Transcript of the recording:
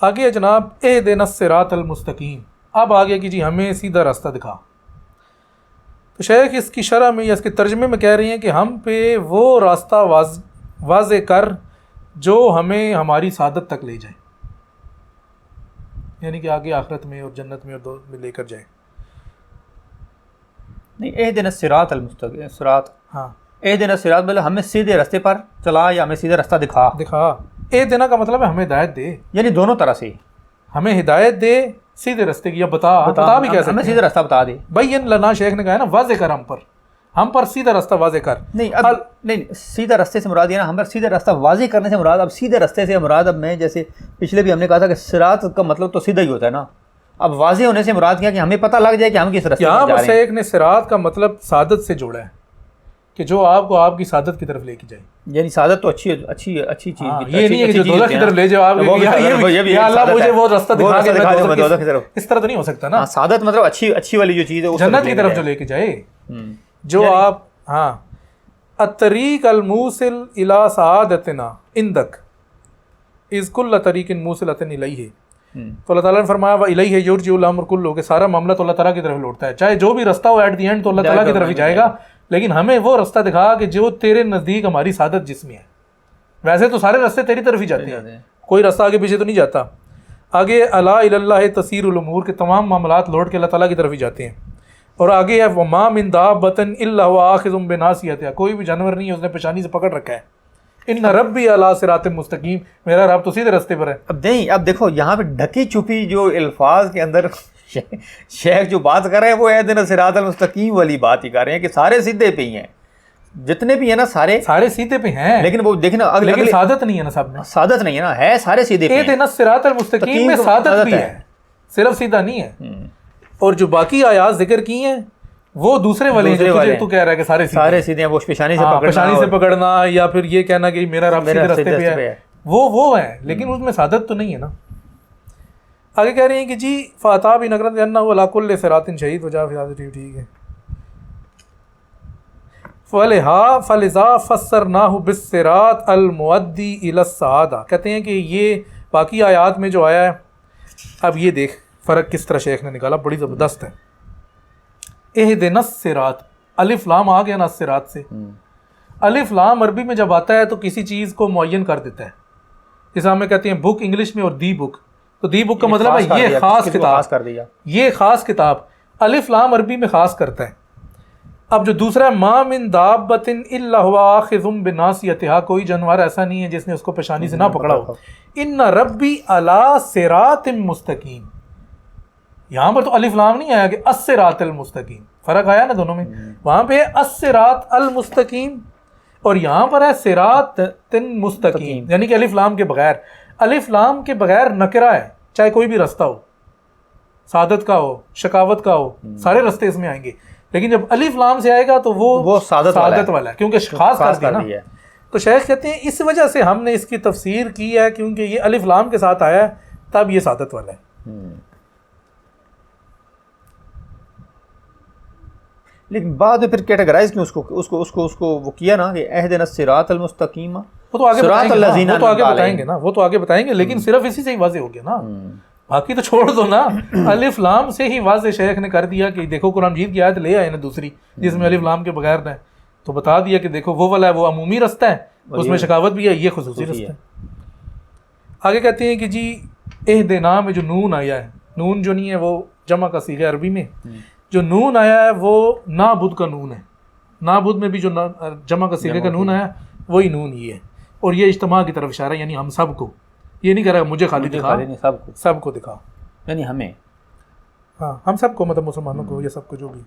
آگے ہے جناب اہدنا الصراط المستقیم. اب آگے کہ جی ہمیں سیدھا راستہ دکھا. تو شیخ اس کی شرح میں یا اس کے ترجمے میں کہہ رہی ہیں کہ ہم پہ وہ راستہ واضح کر جو ہمیں ہماری سعادت تک لے جائے، یعنی کہ آگے آخرت میں اور جنت میں اور دو میں لے کر جائے. نہیں اہدنا الصراط المستقیم، صراط ہاں اہدنا الصراط مطلب ہمیں سیدھے راستے پر چلا یا ہمیں سیدھا راستہ دکھا. دینا کا مطلب ہے ہمیں ہدایت دے، یعنی دونوں طرح سے ہمیں ہدایت دے سیدھے راستے کی، یا بتا بھی کیسے ہمیں سیدھا راستہ بتا دے. بین لنا، شیخ نے کہا ہے نا واضح کر ہم پر سیدھا راستہ واضح کر. نہیں اب نہیں سیدھا راستے سے مراد یہ نا، ہم پر سیدھا راستہ واضح کرنے سے مراد، اب سیدھے راستے سے مراد، اب میں جیسے پچھلے بھی ہم نے کہا تھا کہ صراط کا مطلب تو سیدھا ہی ہوتا ہے نا، اب واضح ہونے سے مراد کیا کہ ہمیں پتہ لگ جائے کہ ہم کس راستے پر جا رہے ہیں. یہاں پر شیخ نے صراط کا مطلب سعادت سے جوڑا ہے کہ جو آپ کو آپ کی سعادت کی طرف لے کے جائے. یعنی سعادت تو اچھی چیز، یہ نہیں ہے کہ جو دوزخ کی طرف لے جاؤ آپ یا اللہ مجھے وہ راستہ دکھا کے دوزخ کی طرف، اس طرح تو نہیں ہو سکتا نا. سعادت مطلب اچھی والی جو چیز ہے جنت کی طرف جو لے کے جائے، جو آپ الطریق الموصل الی سعادتنا عندک اذ کل طریق موصلۃ الیہ. تو اللہ تعالیٰ نے فرمایا وَإِلَيْهِ يُرْجِعُ الْأَمْرُ كُلُّهُ کہ سارا معاملہ تو اللہ تعالیٰ کی طرف لوٹتا ہے، چاہے جو بھی رستہ ہو ایٹ دی اینڈ تو اللہ تعالیٰ کی طرف ہی جائے گا. لیکن ہمیں وہ رستہ دکھا کہ جو تیرے نزدیک ہماری سعادت جس میں ہے. ویسے تو سارے راستے تیری طرف ہی جاتے ہیں، کوئی راستہ آگے پیچھے تو نہیں جاتا. آگے الا الی اللہ تسیر الامور کے تمام معاملات لوٹ کے اللہ تعالیٰ کی طرف ہی جاتے ہیں. اور آگے ہے وما من دابۃ الا هو آخذ بناصیتها، کوئی بھی جانور نہیں ہے اس نے پیشانی سے پکڑ رکھا ہے. ان ربی علی صراط مستقیم، میرا رب تو سیدھے راستے پر ہے. اب دیکھو یہاں پہ ڈھکی چھپی جو الفاظ کے اندر شیخ جو بات کر رہے ہیں وہ اہدنا الصراط المستقیم والی بات ہی کر رہے ہیں کہ سارے سیدھے پہ ہی ہیں، جتنے بھی ہیں نا سارے سیدھے پہ ہیں. لیکن وہ دیکھنا لیکن سعادت نہیں ہے نا، سب میں سعادت نہیں ہے نا، ہے سارے سیدھے پہ. اہدنا الصراط المستقیم میں سعادت بھی ہے، صرف سیدھا نہیں ہے. اور جو باقی آیات ذکر کی ہیں وہ دوسرے والے ہیں جو تو کہہ رہا ہے کہ سارے سیدھے ہیں، وہ پیشانی سے پکڑنا یا پھر یہ کہنا کہ میرا رب سیدھے راستے پہ ہے، وہ ہے. لیکن اس میں سعادت تو نہیں ہے نا. آگے کہہ رہے ہیں کہ جی فاتا بھی نگرت انہ علی کل صراط شہید ہو جا پھر ٹھیک ہے. فلذا فسرناہ بالصراط المؤدی الی السعادہ. کہتے ہیں کہ یہ باقی آیات میں جو آیا ہے، اب یہ دیکھ فرق کس طرح شیخ نے نکالا، بڑی زبردست ہے. اہدنا الصراط، الف لام آ گیا نا الصراط سے. الف لام عربی میں جب آتا ہے تو کسی چیز کو معین کر دیتا ہے. جیسے ہم کہتے ہیں بک انگلش میں، اور دی بک، تو دی بک کا مطلب ہے یہ خاص کتاب، یہ خاص کتاب. الف لام عربی میں خاص کرتا ہے. اب جو دوسرا ما من دابۃ الا هو آخذ بناصیتها، کوئی جانور ایسا نہیں ہے جس نے اس کو پیشانی سے نہ پکڑا ہو. ان ربی علی صراط مستقیم، یہاں پر تو الف لام نہیں آیا کہ الصراط المستقیم، فرق آیا نا دونوں میں. وہاں پہ الصراط المستقیم اور یہاں پر ہے صراط مستقیم، یعنی کہ الف لام کے بغیر. الف لام کے بغیر نکرہ ہے، چاہے کوئی بھی راستہ ہو، سعادت کا ہو، شقاوت کا ہو، سارے راستے اس میں آئیں گے. لیکن جب الف لام سے آئے گا تو وہ سعادت والا ہے، کیونکہ خاص کر دیا نا. تو شیخ کہتے ہیں اس وجہ سے ہم نے اس کی تفسیر کی ہے، کیونکہ یہ الف لام کے ساتھ آیا ہے تب یہ سعادت والا ہے. لیکن بعد میں پھر کیٹیگرائز کیوں اس کو وہ کیا نا کہ اہدنا الصراط المستقیم، وہ تو آگے بتائیں گے لیکن صرف اسی سے ہی واضح ہو گیا نا، باقی تو چھوڑ دو نا. الف لام سے ہی واضح شیخ نے کر دیا کہ دیکھو قرآن مجید کی آیت لے آئے نا دوسری جس میں الف لام کے بغیر ہے، تو بتا دیا کہ دیکھو وہ والا ہے وہ عمومی رستہ ہے، اس میں شقاوت بھی ہے، یہ خصوصی رستہ ہے. آگے کہتے ہیں کہ جی اہدنا میں جو نون آیا ہے، نون جو نہیں ہے وہ جمع کا صیغہ عربی میں، جو نون آیا ہے وہ نابد کا نون ہے. نابد میں بھی جو جمع کا صیغہ کا نون آیا وہی نون ہی ہے، اور یہ اجتماع کی طرف اشارہ ہے، یعنی ہم سب کو. یہ نہیں کہہ رہا مجھے خالی دکھا، سب کو دکھا، یعنی ہمیں، ہاں ہم سب کو، مطلب مسلمانوں کو یا سب کو جو بھی.